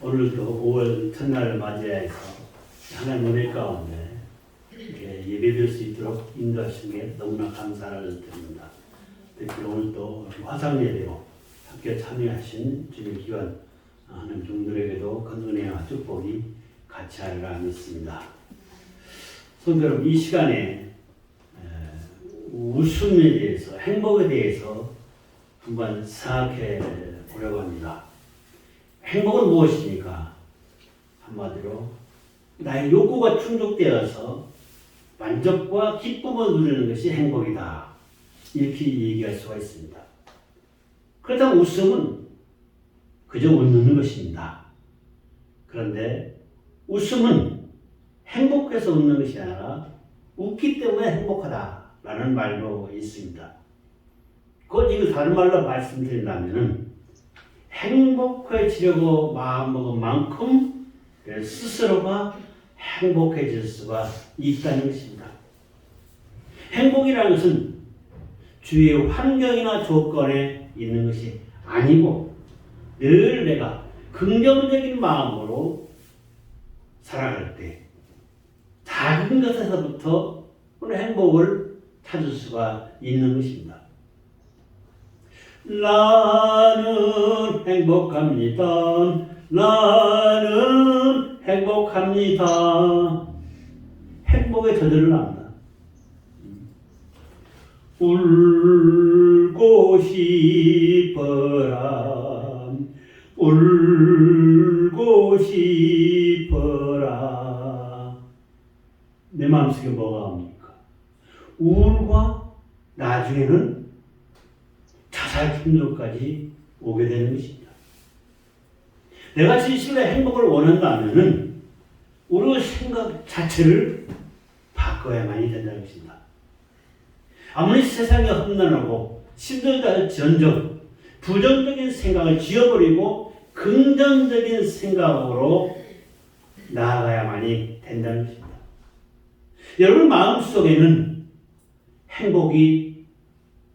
오늘도 5월 첫날을 맞이해서 하나님 은혜 가운데 예배드릴 수 있도록 인도하신 게 너무나 감사를 드립니다. 특히 오늘 또 화상 예배로 함께 참여하신 주일 기관 하나님 종들에게도 큰 은혜와 축복이 같이 하리라 믿습니다. 성도 여러분, 이 시간에 웃음에 대해서, 행복에 대해서 한번 생각해 보려고 합니다. 행복은 무엇입니까? 한마디로 나의 욕구가 충족되어서 만족과 기쁨을 누리는 것이 행복이다. 이렇게 얘기할 수가 있습니다. 그렇다면 웃음은 그저 웃는 것입니다. 그런데 웃음은 행복해서 웃는 것이 아니라 웃기 때문에 행복하다라는 말도 있습니다. 이거 다른 말로 말씀드린다면 행복해지려고 마음먹은 만큼 스스로가 행복해질 수가 있다는 것입니다. 행복이라는 것은 주위의 환경이나 조건에 있는 것이 아니고 늘 내가 긍정적인 마음으로 살아갈 때 작은 것에서부터 행복을 찾을 수가 있는 것입니다. 나는 행복합니다. 나는 행복합니다. 행복에 저절로 납니다. 울고 싶어라. 울고 싶어라. 내 마음속에 뭐가 옵니까? 우울과 나중에는 자살 충동까지 오게 되는 것입니다. 내가 진실로 행복을 원한다면 우리 생각 자체를 바꿔야만이 된다는 것입니다. 아무리 세상이 험난하고 힘들다 할지언정 부정적인 생각을 지워버리고 긍정적인 생각으로 나아가야만이 된다는 것입니다. 여러분 마음속에는 행복이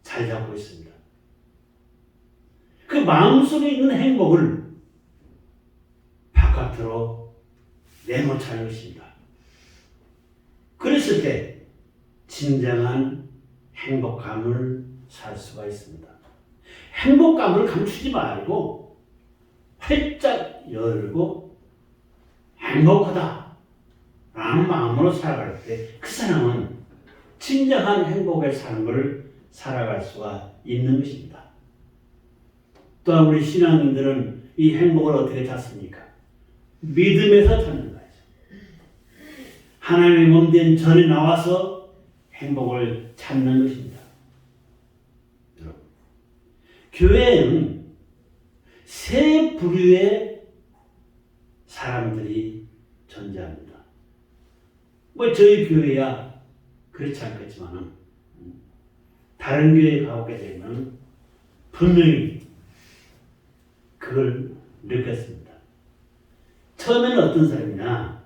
자리 잡고 있습니다. 그 마음속에 있는 행복을 바깥으로 내놓자는 것입니다. 그랬을 때 진정한 행복감을 살 수가 있습니다. 행복감을 감추지 말고 활짝 열고 행복하다 라는 마음으로 살아갈 때 그 사람은 진정한 행복의 삶을 살아갈 수가 있는 것입니다. 또한 우리 신앙인들은 이 행복을 어떻게 찾습니까? 믿음에서 찾는 거죠. 하나님의 몸된 전에 나와서 행복을 찾는 것입니다. 여러분, 교회에는 세 부류의 사람들이 존재합니다. 저희 교회야 그렇지 않겠지만 다른 교회에 가보게 되면 분명히 그걸 느꼈습니다. 처음에는 어떤 사람이냐?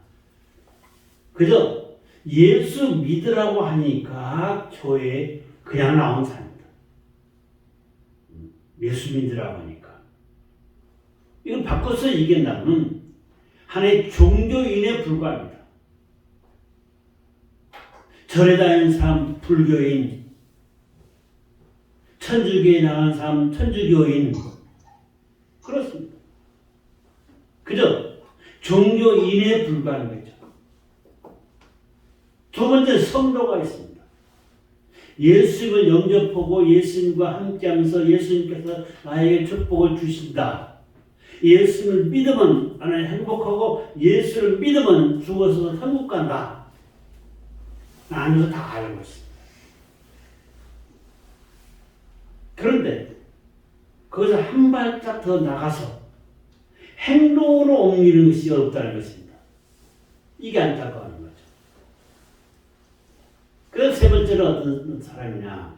그저 예수 믿으라고 하니까 교회에 그냥 나온 사람입니다. 예수 믿으라고 하니까. 이걸 바꿔서 얘기한다면 하나의 종교인에 불과합니다. 절에 다니는 사람 불교인, 천주교에 나간 사람 천주교인, 그렇습니다. 그저 종교인에 불과한 거죠. 두 번째, 성도가 있습니다. 예수님을 영접하고 예수님과 함께하면서 예수님께서 나에게 축복을 주신다. 예수님을 믿으면 나는 행복하고 예수를 믿으면 죽어서 천국 간다. 나는 다 알고 있습니다. 그런데 거기서 한 발짝 더 나가서 행동으로 옮기는 것이 어렵다는 것입니다. 이게 안타까운 거죠. 그래서 세 번째는 어떤 사람이냐?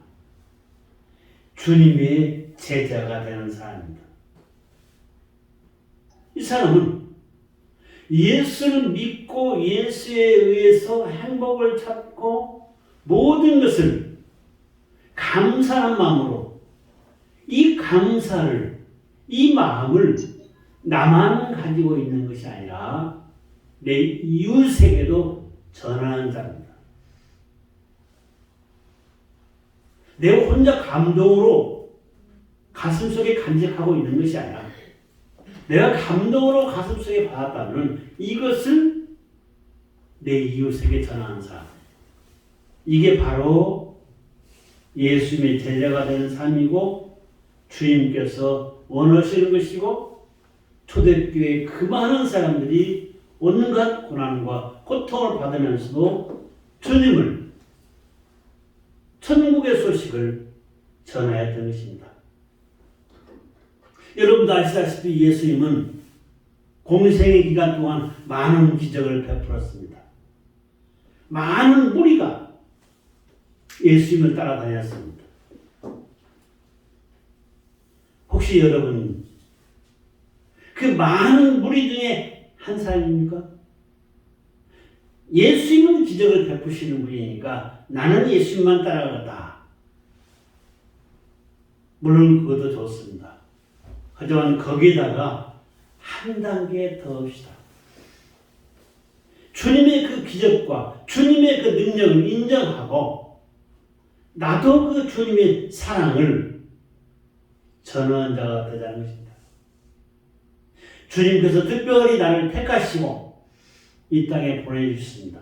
주님의 제자가 되는 사람입니다. 이 사람은 예수를 믿고 예수에 의해서 행복을 찾고 모든 것을 감사한 마음으로 이 감사를, 이 마음을 나만 가지고 있는 것이 아니라 내 이웃에게도 전하는 자입니다. 내가 혼자 감동으로 가슴속에 간직하고 있는 것이 아니라 내가 감동으로 가슴속에 받았다면 이것을 내 이웃에게 전하는 사람. 이게 바로 예수님의 제자가 되는 삶이고 주님께서 원하시는 것이고 초대교회 그 많은 사람들이 온갖 고난과 고통을 받으면서도 주님을 천국의 소식을 전하였던 것입니다. 여러분도 아시다시피 예수님은 공생의 기간 동안 많은 기적을 베풀었습니다. 많은 무리가 예수님을 따라다녔습니다. 혹시 여러분 그 많은 무리 중에 한 사람입니까? 예수님은 기적을 베푸시는 분이니까 나는 예수님만 따라가다. 물론 그것도 좋습니다. 하지만 거기에다가 한 단계 더 합시다. 주님의 그 기적과 주님의 그 능력을 인정하고 나도 그 주님의 사랑을 전하는 자가 되자는 것입니다. 주님께서 특별히 나를 택하시고 이 땅에 보내주셨습니다.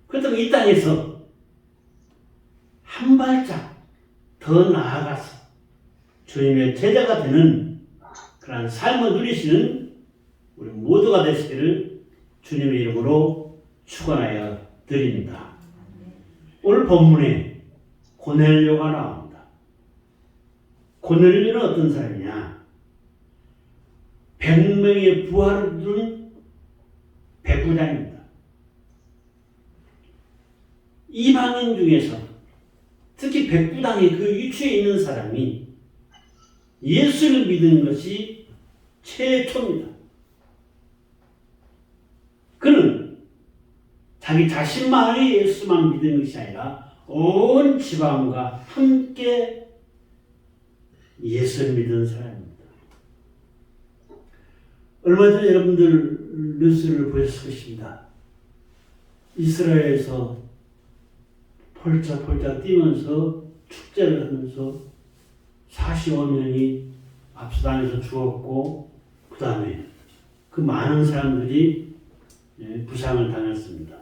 그렇다고 이 땅에서 한 발짝 더 나아가서 주님의 제자가 되는 그러한 삶을 누리시는 우리 모두가 되시기를 주님의 이름으로 축원하여 드립니다. 오늘 본문에 고넬료가 나옵니다. 고넬료는 어떤 사람이냐? 100명의 부하를 둔 백부장입니다. 이방인 중에서 특히 백부장의 그 위치에 있는 사람이 예수를 믿은 것이 최초입니다. 그는 자기 자신만의 예수만 믿은 것이 아니라 온 지방과 함께 예수를 믿은 사람입니다. 얼마 전에 여러분들 뉴스를 보셨을 것입니다. 이스라엘에서 펄쩍펄쩍 뛰면서 축제를 하면서 45명이 압수당해서 죽었고 그 다음에 그 많은 사람들이 부상을 당했습니다.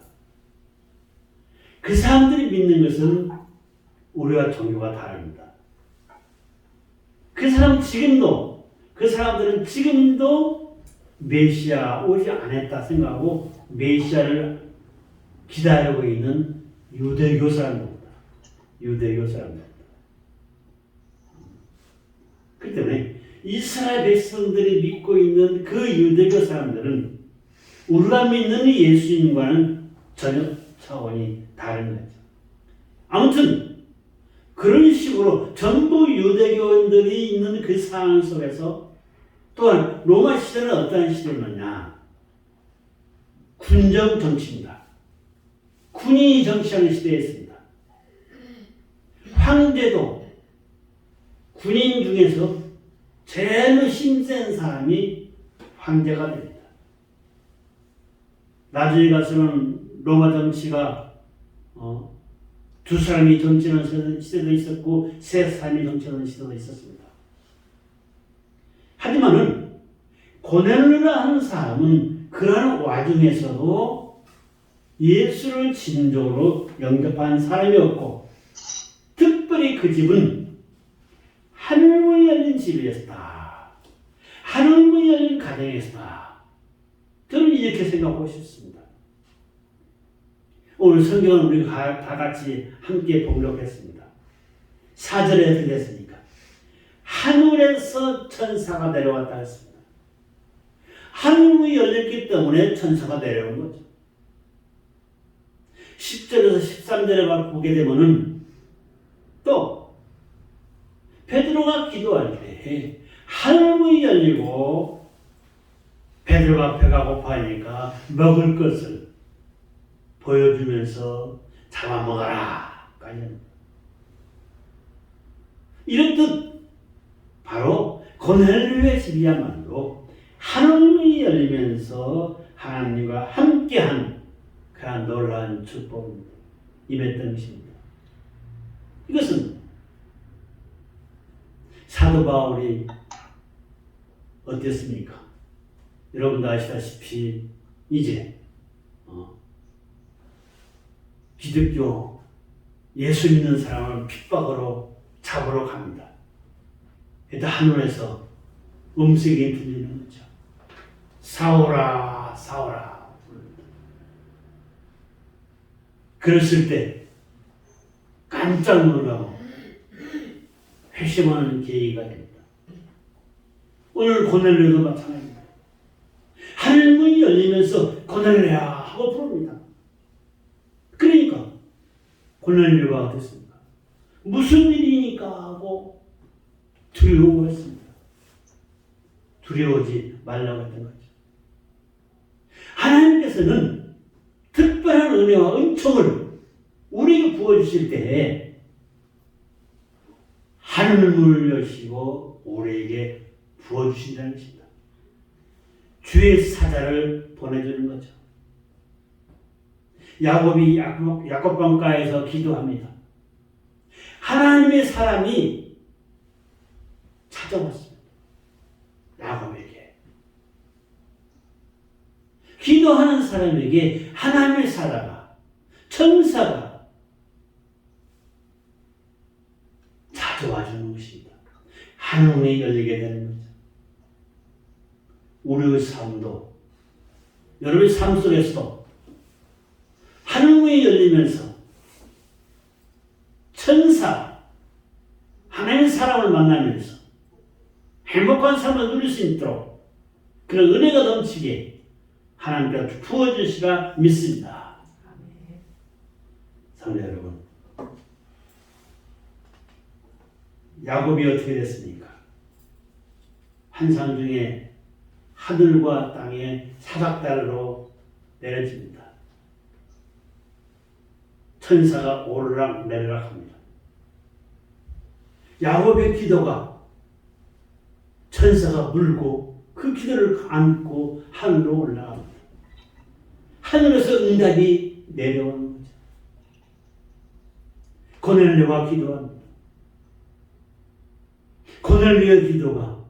그 사람들이 믿는 것은 우리와 종교가 다릅니다. 그 사람들은 지금도 메시아 오지 않았다 생각하고 메시아를 기다리고 있는 유대교 사람입니다. 유대교 사람입니다. 그렇기 때문에 이스라엘 백성들이 믿고 있는 그 유대교 사람들은 우리가 믿는 예수님과는 전혀 차원이 다른 거죠. 아무튼 그런 식으로 전부 유대교인들이 있는 그 상황 속에서 또한 로마 시대는 어떠한 시대였느냐? 군정 정치입니다. 군인이 정치하는 시대였습니다. 황제도 군인 중에서 제일 힘센 사람이 황제가 됩니다. 나중에 가서는 로마 정치가 두 사람이 정치하는 시대도 있었고 세 사람이 정치하는 시대도 있었습니다. 하지만은 고넬료라는 사람은 그러한 와중에서도 예수를 진정으로 영접한 사람이었고 특별히 그 집은 하늘문이 열린 집이었다. 하늘문이 열린 가정이었다. 저는 이렇게 생각하고 싶습니다. 오늘 성경은 우리가 다 같이 함께 봉독했습니다. 4절에 어떻게 됐습니까? 하늘에서 천사가 내려왔다 했습니다. 하늘문이 열렸기 때문에 천사가 내려온 거죠. 10절에서 13절에 보게 되면은 또 베드로가 기도할 때 하늘문이 열리고 베드로가 배가 고파하니까 먹을 것을 보여주면서 잡아먹어라. 이런 뜻 바로 고넬료의 집이야말로 하늘문이 열리면서 하나님과 함께한 그런 놀라운 축복이 임했던 것입니다. 이것은 사도 바울이 어땠습니까? 여러분도 아시다시피 이제 기독교 예수 믿는 사람을 핍박으로 잡으러 갑니다. 그때 하늘에서 음색이 들리는 거죠. 사오라 사오라. 그랬을 때 깜짝 놀라고 회심하는 계기가 됩니다. 오늘 고넬료도 마찬가지입니다. 하늘문이 열리면서 고넬료야 하고 부릅니다. 그러니까 고넬료가 어땠습니까? 무슨 일이니까 하고 두려워했습니다. 두려워하지 말라고 했던 거죠. 하나님께서는 특별한 은혜와 은총을 우리에게 부어주실 때에 하늘문을 여시고 우리에게 부어주신다는 것입니다. 주의 사자를 보내주는 거죠. 야곱이 야곱방가에서 기도합니다. 하나님의 사람이 찾아왔습니다. 야곱에게. 기도하는 사람에게 하나님의 사자가, 천사가 찾아와주는 것입니다. 하늘문이 열리게 되는 거죠. 우리의 삶도, 여러분의 삶 속에서도 하늘문이 열리면서 천사, 하나님의 사람을 만나면서 행복한 삶을 누릴 수 있도록 그런 은혜가 넘치게 하나님께서 부어주시라 믿습니다. 성도 여러분, 야곱이 어떻게 됐습니까? 환상 중에 하늘과 땅의 사닥달로 내려집니다. 천사가 오르락 내리락 합니다. 야곱의 기도가 천사가 물고 그 기도를 안고 하늘로 올라갑니다. 하늘에서 응답이 내려오는 거죠. 고넬료가 기도합니다. 고넬료의 기도가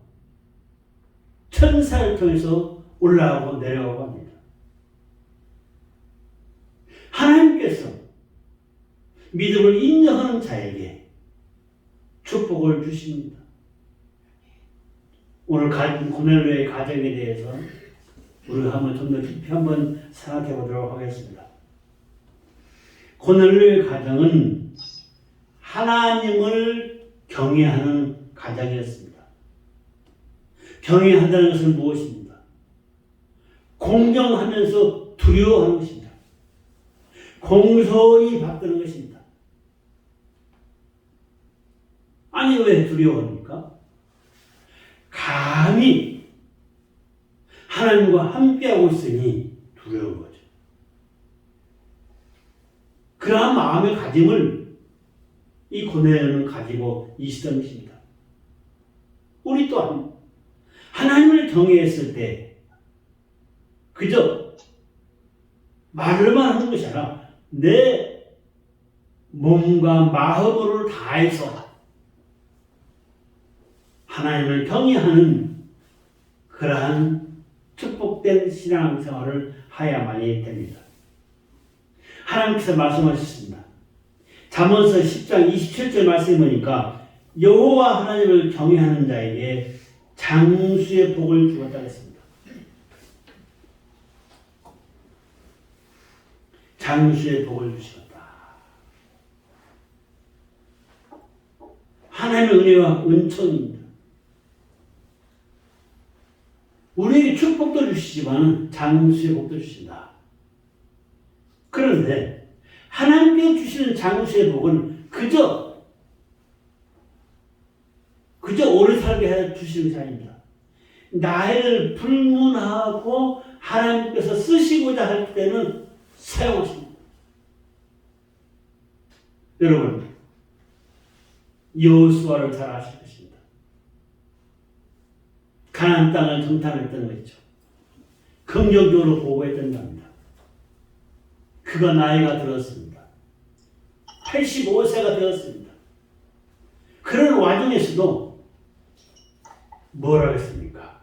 천사를 통해서 올라가고 내려가고 합니다. 하나님께서 믿음을 인정하는 자에게 축복을 주십니다. 오늘 고넬료의 가정에 대해서 우리가 한번 좀 더 깊이 한번 생각해 보도록 하겠습니다. 고넬료의 가정은 하나님을 경외하는 가정이었습니다. 경외한다는 것은 무엇입니까? 공경하면서 두려워하는 것입니다. 공소히 받드는 것입니다. 아니 왜 두려워합니까? 감히 하나님과 함께하고 있으니 두려운 거죠. 그러한 마음의 가짐을 이 고넬료는 가지고 있었던 것입니다. 우리 또한 하나님을 경외했을 때 그저 말로만 하는 것이 아니라 내 몸과 마음으로 다해서 하나님을 경외하는 그러한 축복된 신앙생활을 하야만이 됩니다. 하나님께서 말씀하셨습니다. 잠언서 10장 27절 말씀에 보니까 여호와 하나님을 경외하는 자에게 장수의 복을 주었다 했습니다. 장수의 복을 주셨다. 하나님의 은혜와 은총입니다. 우리에게 축복도 주시지만 장수의 복도 주신다. 그런데 하나님께 주시는 장수의 복은 그저 오래 살게 해 주시는 것이 아닙니다. 나이를 불문하고 하나님께서 쓰시고자 할 때는 사용하십니다. 여러분, 여호수아를 잘 아실 것입니다. 가나안 땅을 정탐했던 것이죠. 긍정적으로 보고했던 겁니다. 그가 나이가 들었습니다. 85세가 되었습니다. 그런 와중에서도 뭘 하겠습니까?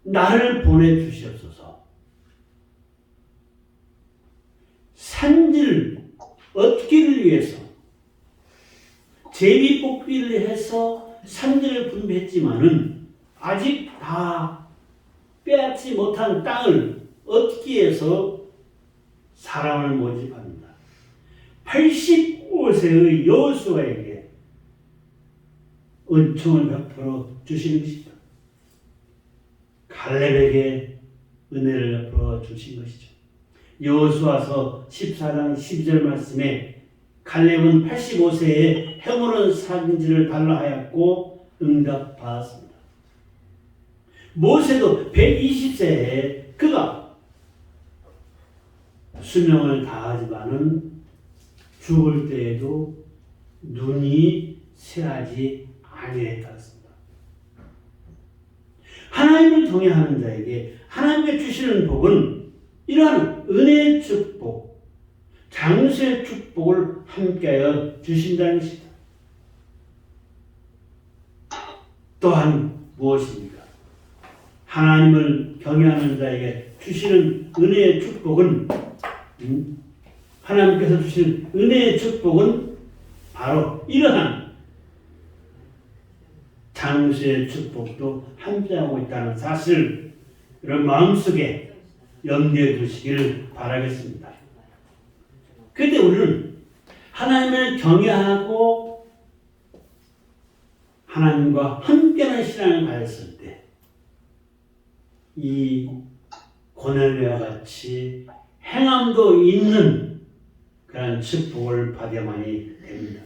나를 보내주시옵소서. 산지를 얻기를 위해서 제비뽑기를 해서 산지를 분배했지만은 아직 다 빼앗지 못한 땅을 얻기 위해서 사람을 모집합니다. 85세의 여호수아에게 은총을 베풀어 주시는 것이죠. 갈렙에게 은혜를 베풀어 주신 것이죠. 여호수아서 14장 12절 말씀에 갈렙은 85세에 헤므론 산지를 달라 하였고 응답받았습니다. 모세도 120세에 그가 수명을 다하지만은 죽을 때에도 눈이 새하지 아니했습니다. 하나님을 경외하는 자에게 하나님께 주시는 복은 이러한 은혜의 축복, 장수의 축복을 함께하여 주신다는 것이다. 또한 무엇입니까? 하나님을 경외하는 자에게 주시는 은혜의 축복은 하나님께서 주신 은혜의 축복은 바로 이러한 장수의 축복도 함께하고 있다는 사실을 여러분 마음속에 염두에 두시길 바라겠습니다. 그런데 우리는 하나님을 경외하고 하나님과 함께하는 신앙을 가졌을 때 이 고넬료와 같이 행함도 있는 그런 축복을 받아야만이 됩니다.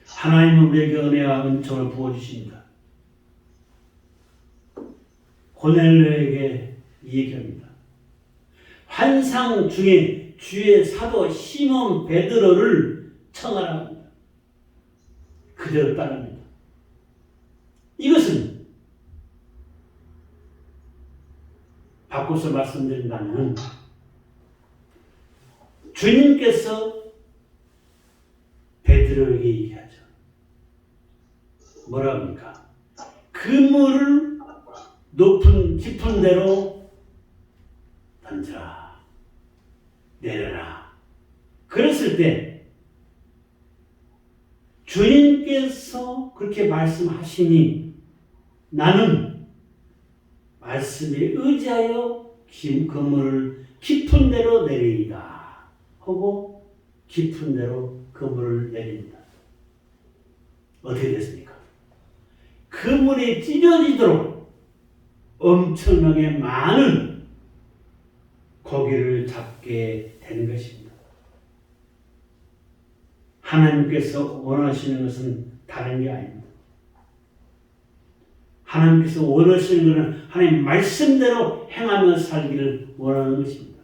하나님은 우리에게 은혜와 은총을 부어주십니다. 고넬료에게 이 얘기합니다. 환상 중에 주의 사도 시몬 베드로를 청하라 합니다. 그대로 따릅니다. 이것은 바꿔서 말씀드린다면 주님께서 베드로에게 얘기하죠. 뭐라 합니까? 그물을 높은 깊은 데로 던져라. 내려라. 그랬을 때 주님께서 그렇게 말씀하시니 나는 말씀에 의지하여 그물을 깊은 데로 내리이다 하고 깊은 데로 그물을 내립니다. 어떻게 됐습니까? 그물이 찢어지도록 엄청나게 많은 고기를 잡게 되는 것입니다. 하나님께서 원하시는 것은 다른 게 아닙니다. 하나님께서 원하시는 것은 하나님 말씀대로 행하며 살기를 원하는 것입니다.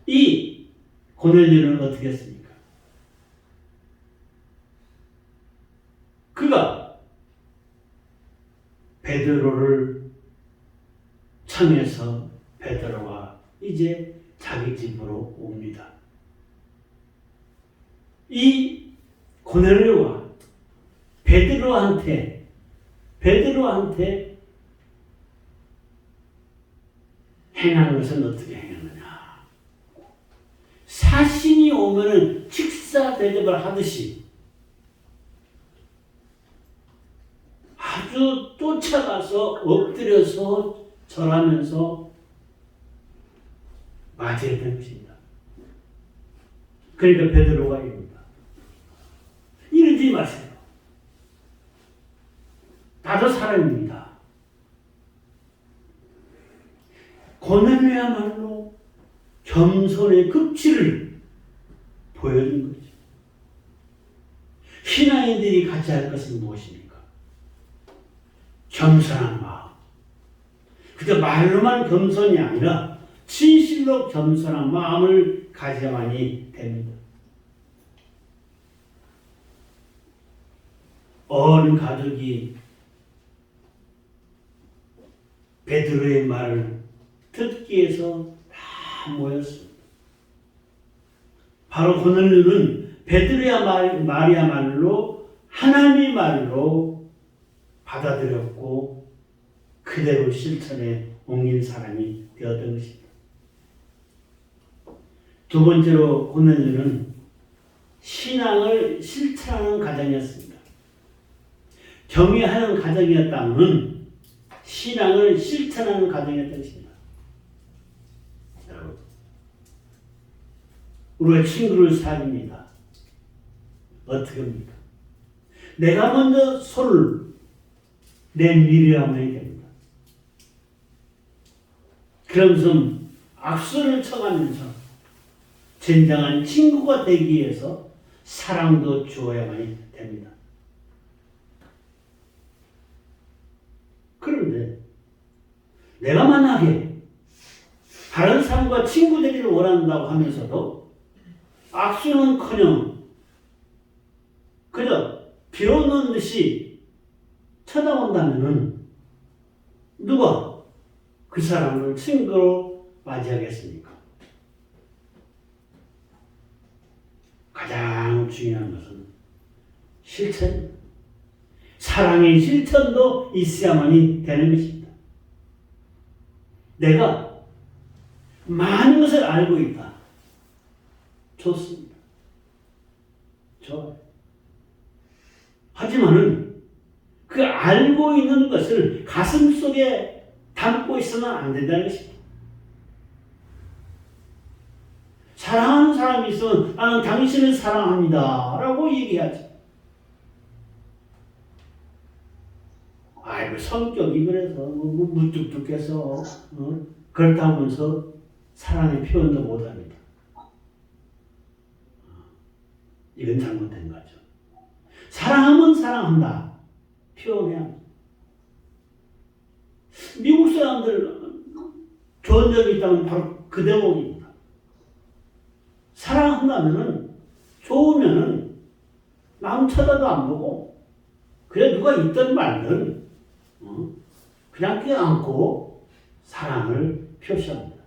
이 고넬료는 어떻게 했습니까? 그가 베드로를 청해서 베드로가 이제 자기 집으로 옵니다. 이 고넬료가 베드로한테 행한 것은 어떻게 행했느냐? 사신이 오면은 식사 대접을 하듯이 아주 쫓아가서 엎드려서 절하면서 맞이해야 되는 것입니다. 그러니까 베드로가 이릅니다. 이러지 마세요. 나도 사람입니다. 고넬료야말로 겸손의 극치를 보여준 거죠. 신앙인들이 같이 할 것은 무엇입니까? 겸손한 마음. 그저 말로만 겸손이 아니라 진실로 겸손한 마음을 가져야만이 됩니다. 온 가족이 베드로의 말을 듣기 위해서 다 모였습니다. 바로 고넬료는 베드로의 말이야말로 하나님의 말로 받아들였고 그대로 실천에 옮긴 사람이 되었던 것입니다. 두 번째로 고넬료는 신앙을 실천하는 가정이었습니다. 경외하는 가정이었다면 신앙을 실천하는 가정이었던 것입니다. 여러분, 우리가 친구를 사귀입니다. 어떻게 합니까? 내가 먼저 손을 내밀어야만 됩니다. 그러면서 악수를 쳐가면서 진정한 친구가 되기 위해서 사랑도 주어야만 됩니다. 그런데 내가 만약에 다른 사람과 친구 되기를 원한다고 하면서도 악수는커녕 그저 비오는 듯이 쳐다본다면은 누가 그 사람을 친구로 맞이하겠습니까? 가장 중요한 것은 실천입니다. 사랑의 실천도 있어야만이 되는 것입니다. 내가 많은 것을 알고 있다. 좋습니다. 좋아요. 하지만은 그 알고 있는 것을 가슴 속에 담고 있으면 안 된다는 것입니다. 사랑하는 사람이 있으면 나는 당신을 사랑합니다 라고 얘기하지. 아이고 성격이 그래서 무뚝뚝해서 그렇다 하면서 사랑의 표현도 못합니다. 이건 잘못된 거죠. 사랑하면 사랑한다 표현해야 합니다. 미국 사람들 좋은 점이 있다면 바로 그 대목입니다. 사랑한다면은 좋으면은 남 쳐다도 안 보고 그래 누가 있든 말든 그냥 껴안고 사랑을 표시합니다.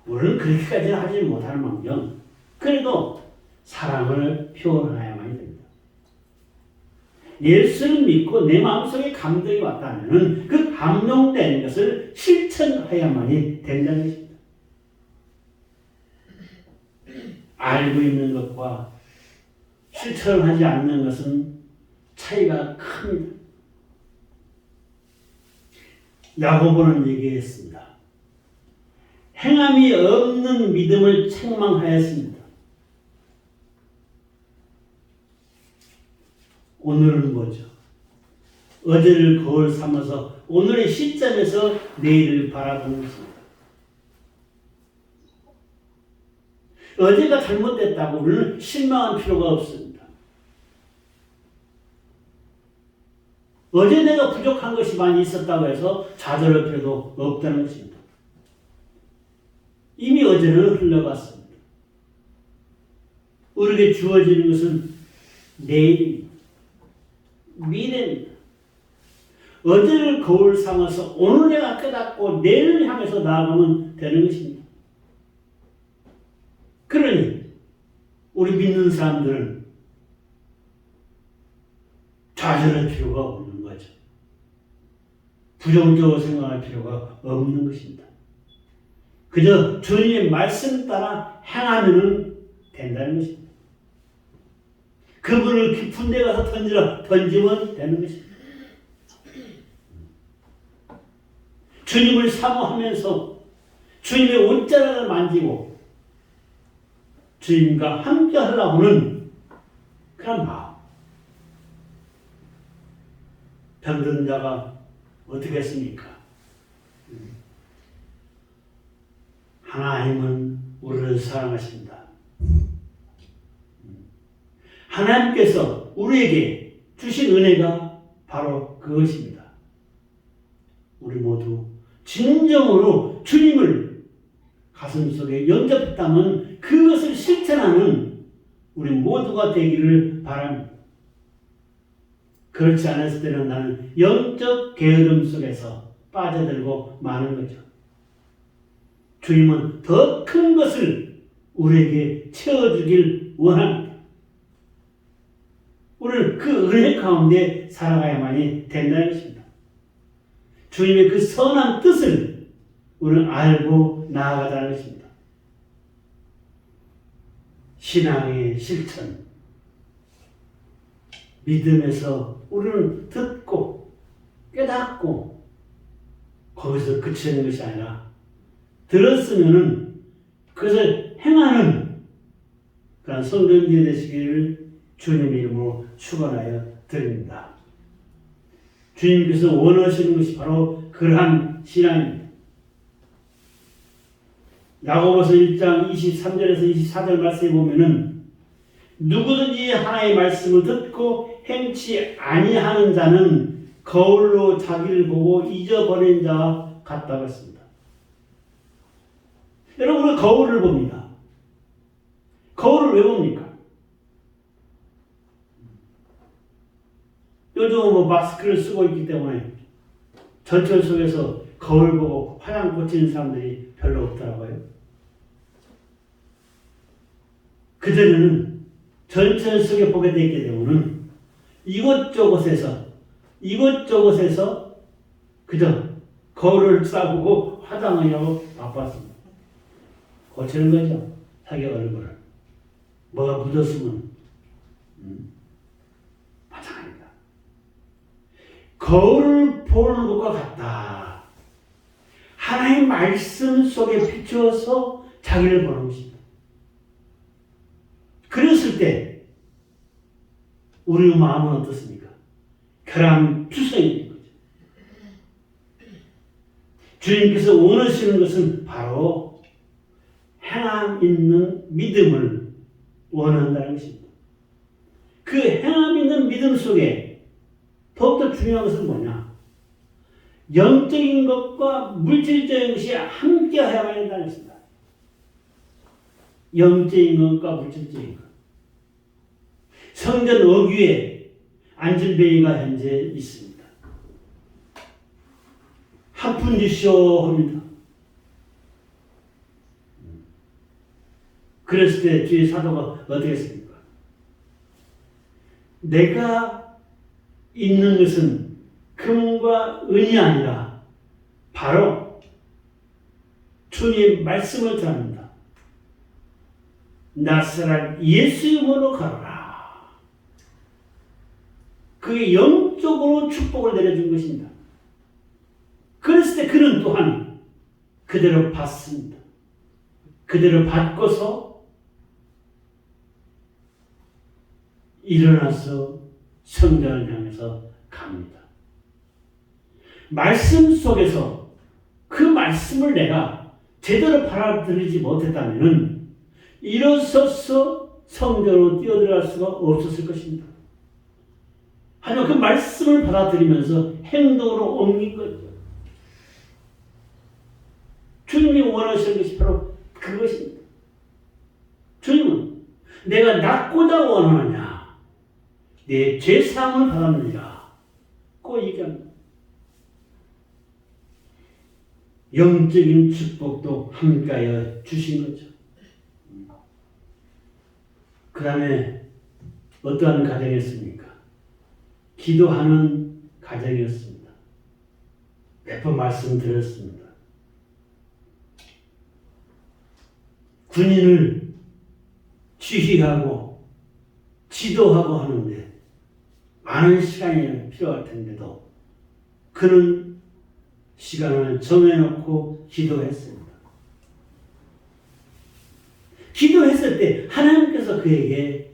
물론 그렇게까지는 하지 못할 망정 그래도 사랑을 표현해야만 됩니다. 예수를 믿고 내 마음속에 감동이 왔다면 그 감동된 것을 실천해야만이 된다는 것입니다. 알고 있는 것과 실천을 하지 않는 것은 차이가 큽니다. 야고보는 얘기했습니다. 행함이 없는 믿음을 책망하였습니다. 오늘은 뭐죠? 어제를 거울 삼아서 오늘의 시점에서 내일을 바라보는 것입니다. 어제가 잘못됐다고 우리는 실망할 필요가 없습니다. 어제 내가 부족한 것이 많이 있었다고 해서 좌절할 필요도 없다는 것입니다. 이미 어제는 흘러갔습니다. 우리에게 주어지는 것은 내일입니다. 미래입니다. 어제를 거울 삼아서 오늘 내가 깨닫고 내일을 향해서 나아가면 되는 것입니다. 그러니 우리 믿는 사람들은 좌절할 필요가 없는 거죠. 부정적으로 생각할 필요가 없는 것입니다. 그저 주님의 말씀 따라 행하면 된다는 것입니다. 그분을 깊은 데 가서 던지면 되는 것입니다. 주님을 사모하면서 주님의 옷자락을 만지고 주님과 함께 하려고는 그런 마음. 병든 자가 어떻게 했습니까? 하나님은 우리를 사랑하십니다. 하나님께서 우리에게 주신 은혜가 바로 그것입니다. 우리 모두 진정으로 주님을 가슴속에 영접했다면 그것을 실천하는 우리 모두가 되기를 바랍니다. 그렇지 않았을 때는 나는 영적 게으름 속에서 빠져들고 마는 거죠. 주님은 더 큰 것을 우리에게 채워주길 원합니다. 우리는 그 은혜 가운데 살아가야만이 된다는 것입니다. 주님의 그 선한 뜻을 우리는 알고 나아가자는 것입니다. 신앙의 실천, 믿음에서 우리는 듣고 깨닫고 거기서 그치는 것이 아니라 들었으면은 그것을 행하는 그런 성도님들이 되시기를 주님의 이름으로 축원하여 드립니다. 주님께서 원하시는 것이 바로 그러한 신앙입니다. 야고보서 1장 23절에서 24절 말씀에 보면은 누구든지 하나님의 말씀을 듣고 행치 아니하는 자는 거울로 자기를 보고 잊어버린 자와 같다고 했습니다. 여러분은 거울을 봅니다. 거울을 왜 봅니까? 요즘 마스크를 쓰고 있기 때문에 전철 속에서 거울 보고 화장 고치는 사람들이 별로 없더라고요. 그전에는 전철 속에 보게 되기 때문에 이곳저곳에서 그저 거울을 싸보고 화장하려고 바빴습니다. 고치는 거죠. 자기 얼굴을. 뭐가 묻었으면 화장합니다. 거울을 보는 것과 같다. 하나님의 말씀 속에 비추어서 자기를 보는 것입니다. 그랬을 때 우리의 마음은 어떻습니까? 결함투성인 거죠. 주님께서 원하시는 것은 바로 행함 있는 믿음을 원한다는 것입니다. 그 행함 있는 믿음 속에 더욱더 중요한 것은 뭐냐? 영적인 것과 물질적인 것이 함께 해야만 한다는 것입니다. 영적인 것과 물질적인 것. 성전 어귀에 안전뱅이가 현재 있습니다. 한 푼 주시오 합니다. 그랬을 때 주의 사도가 어떻게 했습니까? 내가 있는 것은 금과 은이 아니라 바로 주님 말씀을 전합니다. 나사렛 예수 이름으로 가라. 그게 영적으로 축복을 내려준 것입니다. 그랬을 때 그는 또한 그대로 받습니다. 그대로 받고서 일어나서 성전을 향해서 갑니다. 말씀 속에서 그 말씀을 내가 제대로 받아들이지 못했다면 일어서서 성전으로 뛰어들어갈 수가 없었을 것입니다. 하지만 그 말씀을 받아들이면서 행동으로 옮긴 거죠. 주님이 원하시는 것이 바로 그것입니다. 주님은 내가 낫고자 원하느냐, 내 죄사함을 받았느니라 고 얘기합니다. 영적인 축복도 함께하여 주신 거죠. 그 다음에 어떠한 가정이었습니까? 기도하는 가정이었습니다. 몇 번 말씀드렸습니다. 군인을 지휘하고 지도하고 하는데 많은 시간이 필요할 텐데도 그는 시간을 정해놓고 기도했습니다. 기도했을 때 하나님께서 그에게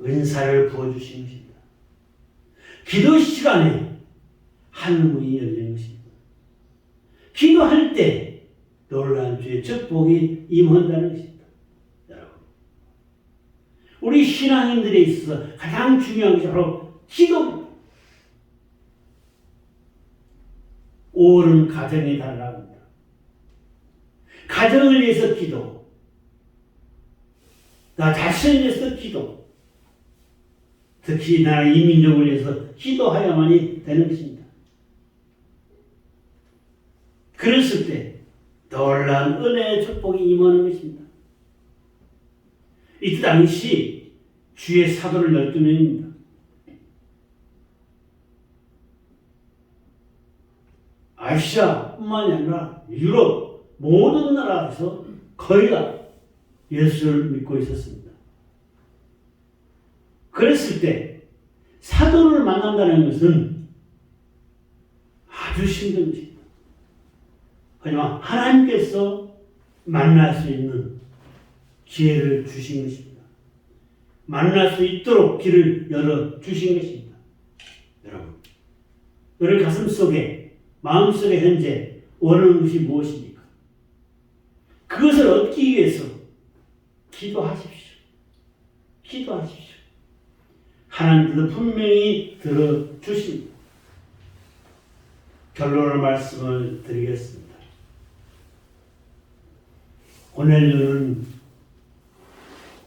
은사를 부어주신 것입니다. 기도 시간에 하늘문이 열리는 것입니다. 기도할 때 놀라운 주의 축복이 임한다는 것입니다. 여러분, 우리 신앙인들에 있어서 가장 중요한 것이 바로 기도입니다. 5월은 가정의 달이라고 합니다. 가정을 위해서 기도, 나 자신을 위해서 기도, 특히 나라 이민족을 위해서 기도하여야만이 되는 것입니다. 그랬을 때 놀라운 은혜의 축복이 임하는 것입니다. 이때 당시 주의 사도를 12명입니다. 아시아뿐만이 아니라 유럽 모든 나라에서 거의 다 예수를 믿고 있었습니다. 그랬을 때 사도를 만난다는 것은 아주 힘든 것입니다. 하지만 하나님께서 만날 수 있는 기회를 주신 것입니다. 만날 수 있도록 길을 열어 주신 것입니다. 여러분 가슴 속에 마음속에 현재 원하는 것이 무엇입니까? 그것을 얻기 위해서 기도하십시오. 기도하십시오. 하나님께서 분명히 들어주십니다. 결론의 말씀을 드리겠습니다. 고넬료는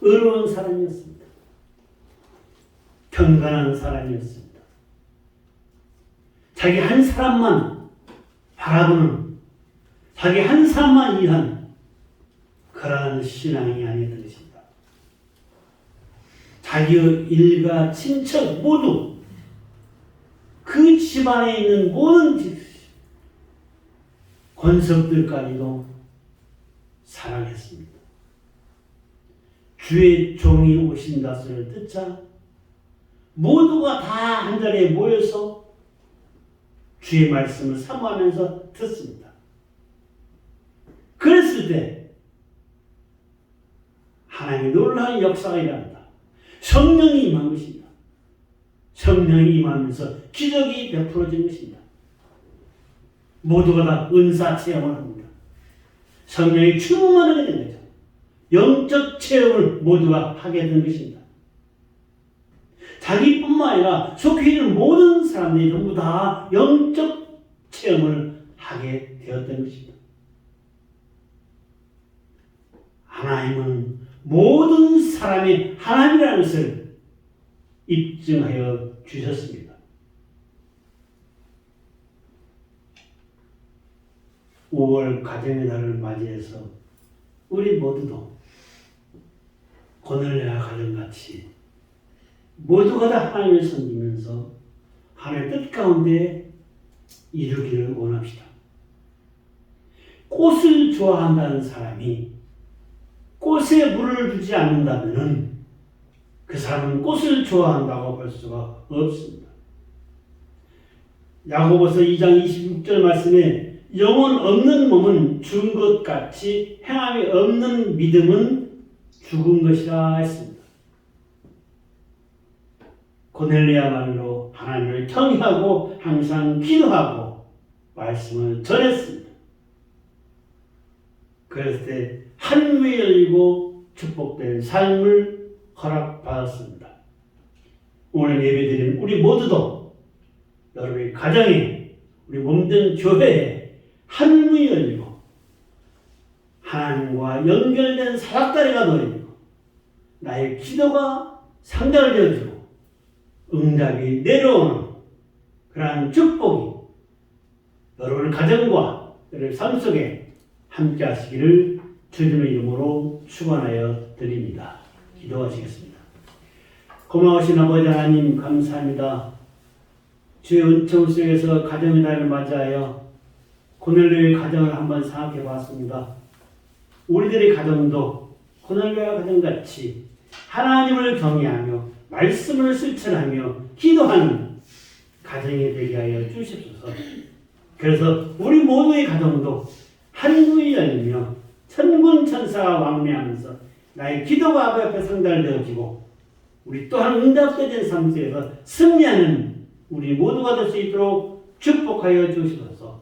의로운 사람이었습니다. 경건한 사람이었습니다. 자기 한 사람만 바라보는, 자기 한 사람만 위한 그러한 신앙이 아니던 것입니다. 자기의 일가 친척 모두 그 집안에 있는 모든 권석들까지도 사랑했습니다. 주의 종이 오신다 소리를 듣자 모두가 다 한자리에 모여서 주의 말씀을 사모하면서 듣습니다. 그랬을 때 하나님의 놀라운 역사가 일어납니다. 성령이 임한 것입니다. 성령이 임하면서 기적이 베풀어진 것입니다. 모두가 다 은사 체험을 합니다. 성령이 충만하게 된 거죠. 영적 체험을 모두가 하게 된 것입니다. 자기뿐만 아니라 속해 있는 모든 사람들이 전부 다 영적 체험을 하게 되었던 것입니다. 하나님은 모든 사람이 하나님이라는 것을 입증하여 주셨습니다. 5월 가정의 날을 맞이해서 우리 모두도 고넬료와 가정같이 모두가 다 하나님을 섬기면서 하나님의 뜻 가운데 이루기를 원합시다. 꽃을 좋아한다는 사람이 꽃에 물을 주지 않는다면 그 사람은 꽃을 좋아한다고 볼 수가 없습니다. 야고보서 2장 26절 말씀에 영혼 없는 몸은 죽은 것 같이 행함이 없는 믿음은 죽은 것이라 했습니다. 고넬료야말로 하나님을 경외하고 항상 기도하고 말씀을 전했습니다. 그랬을 때 하늘이 열리고 축복된 삶을 허락받았습니다. 오늘 예배드린 우리 모두도 여러분의 가정에 우리 몸된 교회에 하늘이 열리고 하나님과 연결된 사닥다리가 놓이고 나의 기도가 상달되어지고 응답이 내려오는 그러한 축복이 여러분의 가정과 여러분의 삶 속에 함께 하시기를 주님의 이름으로 축원하여 드립니다. 기도하시겠습니다. 고마우신 아버지 하나님 감사합니다. 주의 은총 속에서 가정의 날을 맞이하여 고넬료의 가정을 한번 생각해 봤습니다. 우리들의 가정도 고넬료와 가정같이 하나님을 경외하며 말씀을 실천하며 기도하는 가정이 되게 하여 주십소서. 그래서 우리 모두의 가정도 하늘이 열리며 천군 천사가 왕래하면서 나의 기도가 아버지 앞에 상달되어지고 우리 또한 응답된 삶 속에서 승리하는 우리 모두가 될 수 있도록 축복하여 주시소서.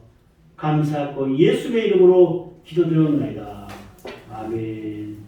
감사하고 예수의 이름으로 기도드리옵나이다. 아멘.